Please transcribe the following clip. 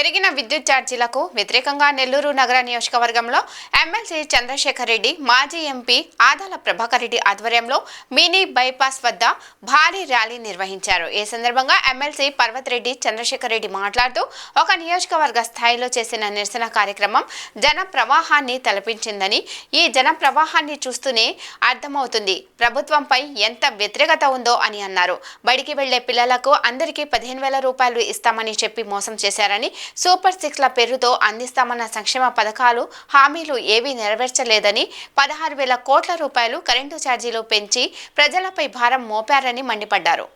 పెరిగిన విద్యుత్ ఛార్జీలకు వ్యతిరేకంగా నెల్లూరు నగర నియోజకవర్గంలో ఎమ్మెల్సీ చంద్రశేఖర్ రెడ్డి, మాజీ ఎంపీ ఆదాల ప్రభాకర్ రెడ్డి ఆధ్వర్యంలో మినీ బైపాస్ వద్ద భారీ ర్యాలీ నిర్వహించారు. ఈ సందర్భంగా ఎమ్మెల్సీ పర్వత్ రెడ్డి చంద్రశేఖర్ రెడ్డి మాట్లాడుతూ ఒక నియోజకవర్గ స్థాయిలో చేసిన నిరసన కార్యక్రమం జన ప్రవాహాన్ని తలపించిందని, ఈ జన ప్రవాహాన్ని చూస్తూనే అర్థమవుతుంది ప్రభుత్వంపై ఎంత వ్యతిరేకత ఉందో అని అన్నారు. బడికి వెళ్లే పిల్లలకు అందరికీ 15,000 రూపాయలు ఇస్తామని చెప్పి మోసం చేశారని, సూపర్ 6ల పేరుతో అందిస్తామన్న సంక్షేమ పథకాలు హామీలు ఏవీ నెరవేర్చలేదని, 16,000 కోట్ల రూపాయలు కరెంటు ఛార్జీలు పెంచి ప్రజలపై భారం మోపారని మండిపడ్డారు.